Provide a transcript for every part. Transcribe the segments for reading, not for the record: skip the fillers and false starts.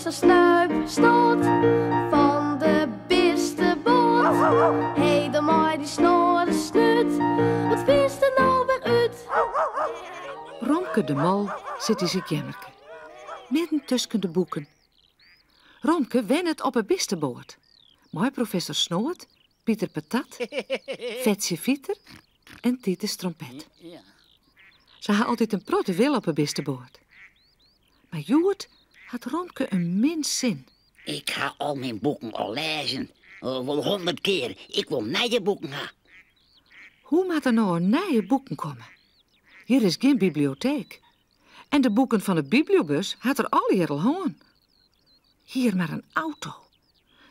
professor Snuip stoot van de beste boot. Hey, de maai die snor de snut, wat vindt er nou weer uit? Romke de Mol zit in zijn kamerke, midden tussen de boeken. Romke wennet op een bisteboord. Mooi professor Snoot, Pieter Patat, Vetje Vieter en Titus Trompet. Ze had altijd een protte wil op een bisteboord. Maar Joert had Romke een min zin. Ik ga al mijn boeken al lezen. Wel 100 keer. Ik wil nieuwe boeken gaan. Hoe moet er nou een nieuwe boeken komen? Hier is geen bibliotheek. En de boeken van de bibliobus had er al hier al hoorn. Hier maar een auto.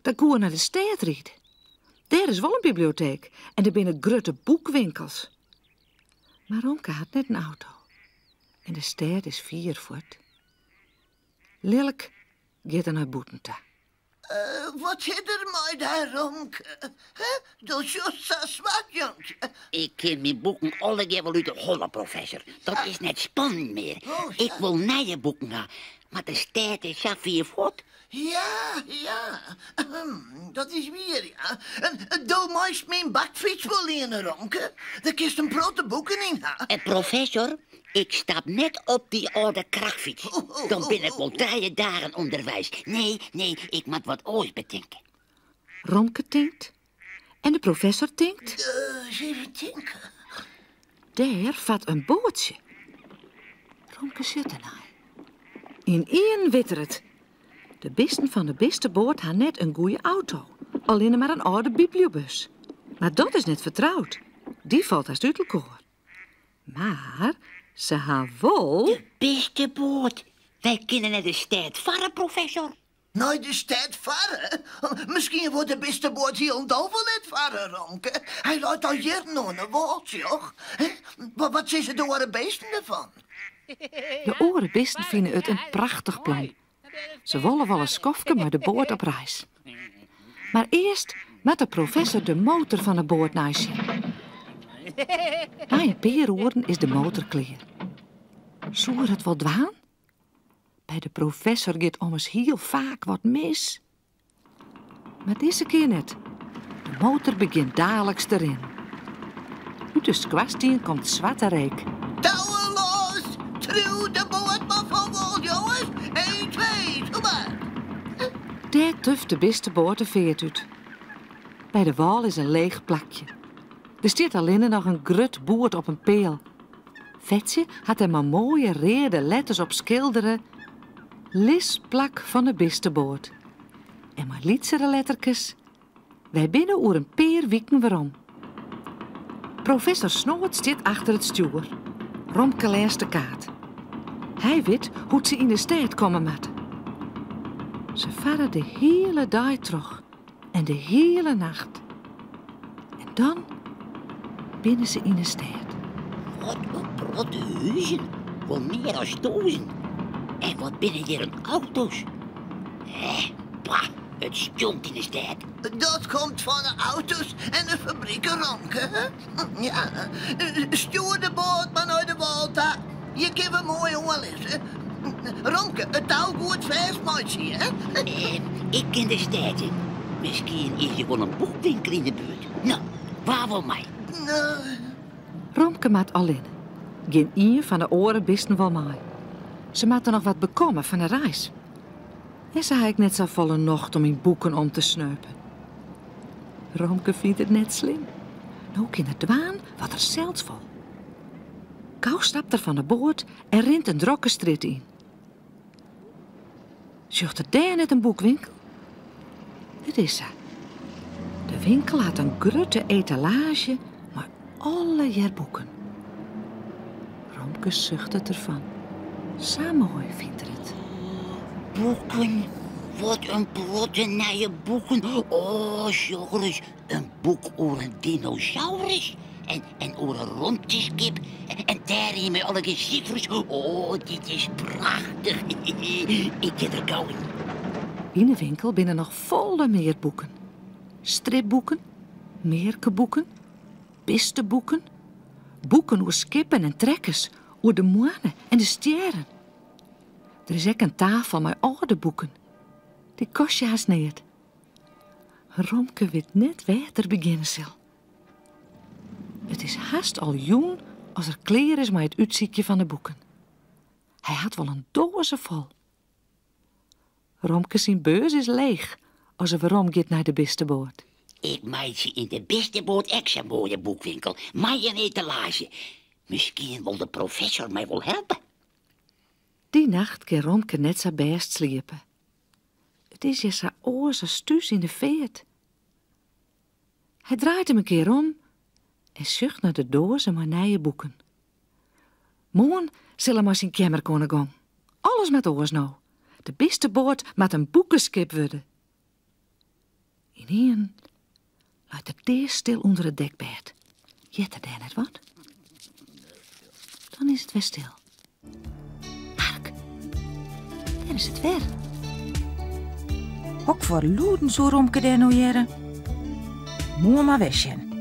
Daar goe naar de stad rijden. Daar is wel een bibliotheek. En er binnen grote boekwinkels. Maar Romke had net een auto. En de stad is 4 voet. Lilk gaat er naar Boetenta. Wat zit er mij daar, Romke? Dat is juist zo zwak, jongetje. Ik ken mijn boeken alle keer wel uit de hollen, professor. Dat is net spannend meer. Ik wil nieuwe boeken gaan. Maar de stad is ja 4 voet. Ja. Dat is weer, ja. Doe mij mijn bakfiets wel in, Romke. Daar kist een protte boeken in gaan. En professor, ik stap net op die oude krachtfiets. Dan ben ik wel 3 dagen onderwijs. Nee, ik moet wat ooit bedenken. Romke tinkt. En de professor tinkt. Even denken. Daar vat een bootje. Romke zit ernaar. In één wittert. De bisten van de bisteboord had net een goeie auto. Alleen maar een oude bibliobus. Maar dat is net vertrouwd. Die valt haast uit elkaar. Maar ze had wel... De beste boot. Wij kunnen naar de stad varen, professor. Nou, de stad varen? Misschien wordt de beste boot hier en wel net varen, Romke. Hij laat al hier nog een woord, joh. Wat zijn ze de oren beesten ervan? De orenbisten vinden het een prachtig plan. Ze willen wel een skofje met de boord op reis. Maar eerst met de professor de motor van de boord naaien. Na een paar uren is de motor klaar. Zou het wel dwaan? Bij de professor gaat ommers heel vaak wat mis. Maar deze keer net. De motor begint dagelijks erin. Uit de squastien komt zwarte reek. Touwen los! Trouw de boot maar van wal, jongens. 1, 2, zo maar. Daar tuft de bisteboord de veert uit. Bij de wal is een leeg plakje. Er staat alleen nog een grut boord op een peel. Vetje had er maar mooie rode letters op schilderen. Lisplak van de bisteboord. En maar lietsere lettertjes. Wij binnen oer een paar weken waarom. Professor Snoot zit achter het stuur. Romke leest de kaart. Hij weet hoe ze in de stad komen moet. Ze varen de hele dag terug. En de hele nacht. En dan binnen ze in de stad. Wat een protte huizen. Wel meer dan 1000. En wat binnen hier een auto's. Het stonkt in de stad. Dat komt van de auto's en de fabrieken, Romke. Hè? Ja, stuur de boot maar naar de Walta. Je kan wel mooi oorlezen. Romke, het touw goed vast, maatje, hè? Ik ken de stad. Misschien is er wel een boekwinkel in de buurt. Nou, waar wil mij? Romke maakt alleen. Geen een van de oren bisten wel mij. Ze maakte nog wat bekomen van de reis. En ze had ik net zo volle nacht om in boeken om te sneupen. Romke vindt het net slim. Nou in het dwaan wat er zelfs vol. Kou stapt er van de boord en rent een drokkenstrit in. Zocht er daar net een boekwinkel? Het is ze. De winkel had een grote etalage met alle jaarboeken. Romke zucht het ervan. Zo mooi vindt er het. Boeken. Wat een protte nieuwe boeken. Oh, jongens. Een boek over een dinosaurus. En over een rondjeskip. En daarin met alle gezichters. Oh, dit is prachtig. Ik zit er gauw in. In de winkel binnen nog volle meer boeken. Stripboeken, meerkeboeken, bisteboeken, boeken over skippen en trekkers, over de moanen en de sterren. Er is ook een tafel met oude boeken. Die kost je haast niet. Romke weet net waar er beginnen zal. Het is haast al joen als er klaar is met het uitziekje van de boeken. Hij had wel een doze vol. Romke zijn beurs is leeg als er waarom gaat naar de beste boord. Ik meid ze in de beste boord extra mooie boekwinkel. Mij een etalage. Misschien wil de professor mij wel helpen. Die nacht kan Romke net zo best sliepen. Het is je zo oor zo stuus in de veert. Hij draait hem een keer om en zucht naar de dozen met nieuwe boeken. Morgen zullen maar zijn kamer kunnen gaan. Alles met oors nou. De beste boord met een boekenskip worden. Ineen laat de deur stil onder het dekbed. Jet er daar net wat? Dan is het weer stil. Hark, daar is het weer. Ook voor loeden zo Romke daar nou jaren. Moe maar wegjen.